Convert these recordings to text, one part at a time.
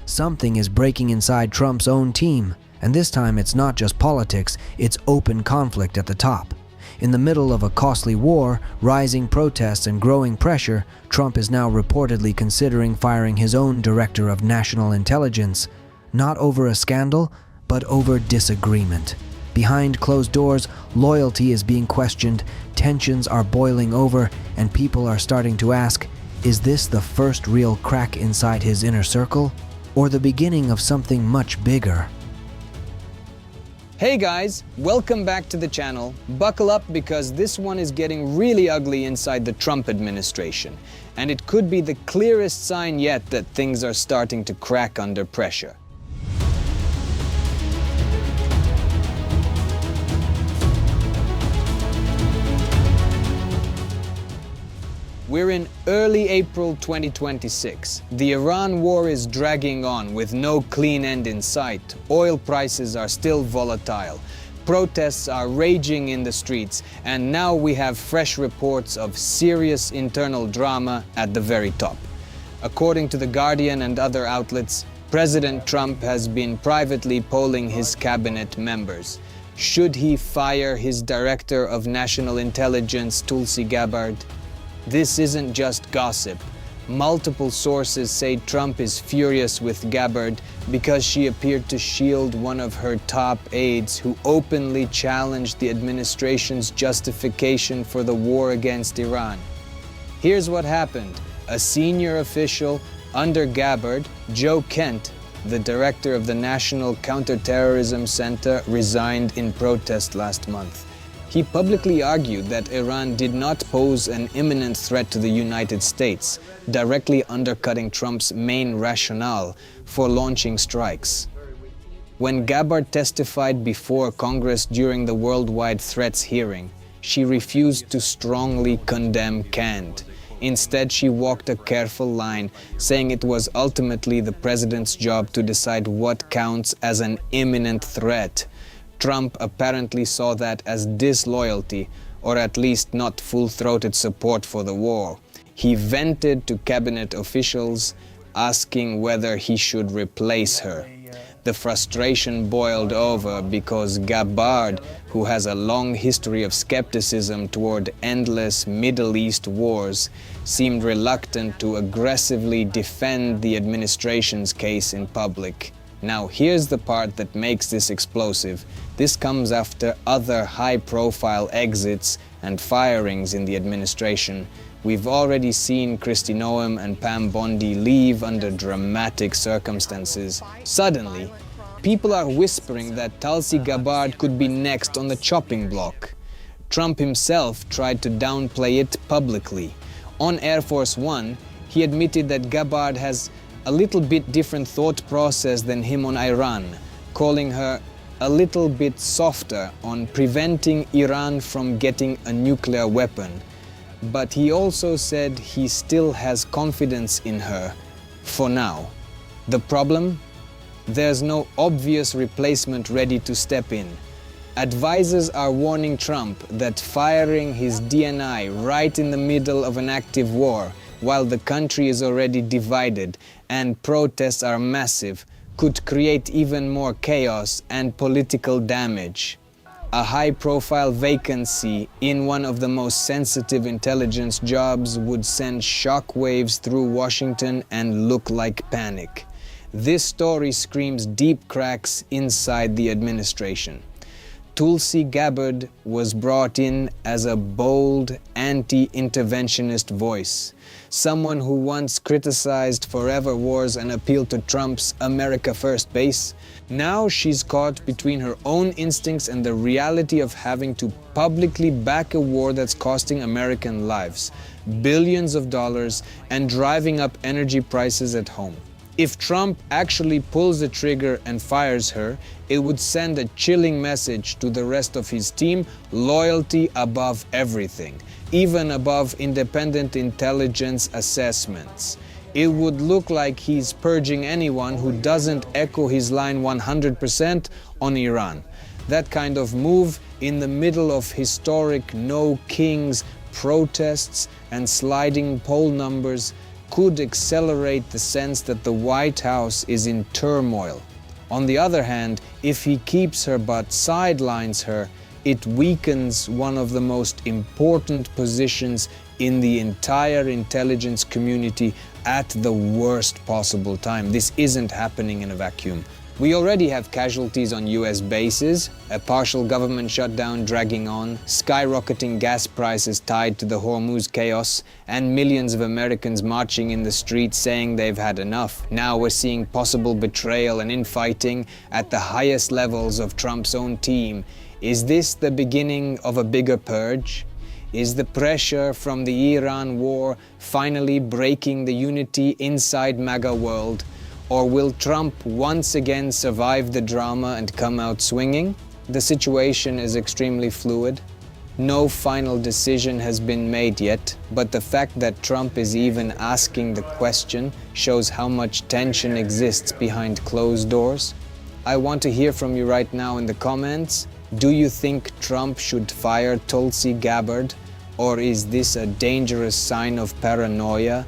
something is breaking inside Trump's own team, and this time it's not just politics, it's open conflict at the top. In the middle of a costly war, rising protests and growing pressure, Trump is now reportedly considering firing his own director of national intelligence, not over a scandal, but over disagreement. Behind closed doors, loyalty is being questioned, tensions are boiling over, and people are starting to ask, is this the first real crack inside his inner circle, or the beginning of something much bigger? Hey guys, welcome back to the channel. Buckle up because this one is getting really ugly inside the Trump administration, and it could be the clearest sign yet that things are starting to crack under pressure. We're in early April 2026. The Iran war is dragging on with no clean end in sight. Oil prices are still volatile. Protests are raging in the streets, and now we have fresh reports of serious internal drama at the very top. According to The Guardian and other outlets, President Trump has been privately polling his cabinet members. Should he fire his Director of National Intelligence, Tulsi Gabbard? This isn't just gossip. Multiple sources say Trump is furious with Gabbard because she appeared to shield one of her top aides who openly challenged the administration's justification for the war against Iran. Here's what happened. A senior official under Gabbard, Joe Kent, the director of the National Counterterrorism Center, resigned in protest last month. He publicly argued that Iran did not pose an imminent threat to the United States, directly undercutting Trump's main rationale for launching strikes. When Gabbard testified before Congress during the worldwide threats hearing, she refused to strongly condemn Kent. Instead, she walked a careful line, saying it was ultimately the president's job to decide what counts as an imminent threat. Trump apparently saw that as disloyalty, or at least not full-throated support for the war. He vented to cabinet officials, asking whether he should replace her. The frustration boiled over because Gabbard, who has a long history of skepticism toward endless Middle East wars, seemed reluctant to aggressively defend the administration's case in public. Now, here's the part that makes this explosive. This comes after other high-profile exits and firings in the administration. We've already seen Kristi Noem and Pam Bondi leave under dramatic circumstances. Suddenly, people are whispering that Tulsi Gabbard could be next on the chopping block. Trump himself tried to downplay it publicly. On Air Force One, he admitted that Gabbard has a little bit different thought process than him on Iran, calling her a little bit softer on preventing Iran from getting a nuclear weapon. But he also said he still has confidence in her, for now. The problem? There's no obvious replacement ready to step in. Advisors are warning Trump that firing his DNI right in the middle of an active war, while the country is already divided and protests are massive, could create even more chaos and political damage. A high-profile vacancy in one of the most sensitive intelligence jobs would send shockwaves through Washington and look like panic. This story screams deep cracks inside the administration. Tulsi Gabbard was brought in as a bold, anti-interventionist voice, someone who once criticized forever wars and appealed to Trump's America First base. Now she's caught between her own instincts and the reality of having to publicly back a war that's costing American lives, billions of dollars, and driving up energy prices at home. If Trump actually pulls the trigger and fires her, it would send a chilling message to the rest of his team: loyalty above everything, even above independent intelligence assessments. It would look like he's purging anyone who doesn't echo his line 100% on Iran. That kind of move in the middle of historic no kings protests and sliding poll numbers could accelerate the sense that the White House is in turmoil. On the other hand, if he keeps her but sidelines her, it weakens one of the most important positions in the entire intelligence community at the worst possible time. This isn't happening in a vacuum. We already have casualties on US bases, a partial government shutdown dragging on, skyrocketing gas prices tied to the Hormuz chaos, and millions of Americans marching in the streets saying they've had enough. Now we're seeing possible betrayal and infighting at the highest levels of Trump's own team. Is this the beginning of a bigger purge? Is the pressure from the Iran war finally breaking the unity inside MAGA world? Or will Trump once again survive the drama and come out swinging? The situation is extremely fluid. No final decision has been made yet, but the fact that Trump is even asking the question shows how much tension exists behind closed doors. I want to hear from you right now in the comments. Do you think Trump should fire Tulsi Gabbard? Or is this a dangerous sign of paranoia?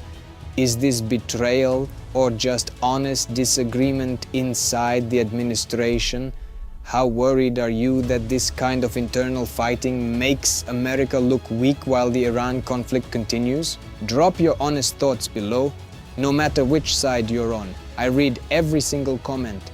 Is this betrayal or just honest disagreement inside the administration? How worried are you that this kind of internal fighting makes America look weak while the Iran conflict continues? Drop your honest thoughts below, no matter which side you're on. I read every single comment.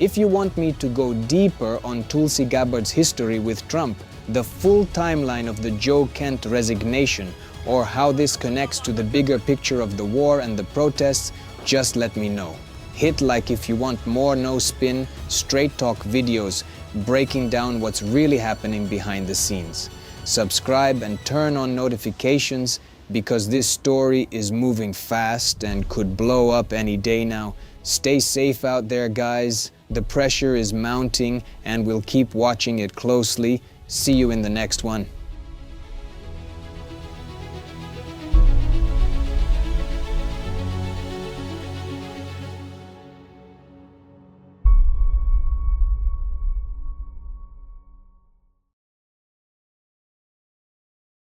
If you want me to go deeper on Tulsi Gabbard's history with Trump, the full timeline of the Joe Kent resignation, or how this connects to the bigger picture of the war and the protests, just let me know. Hit like if you want more no-spin, straight talk videos breaking down what's really happening behind the scenes. Subscribe and turn on notifications because this story is moving fast and could blow up any day now. Stay safe out there, guys. The pressure is mounting and we'll keep watching it closely. See you in the next one.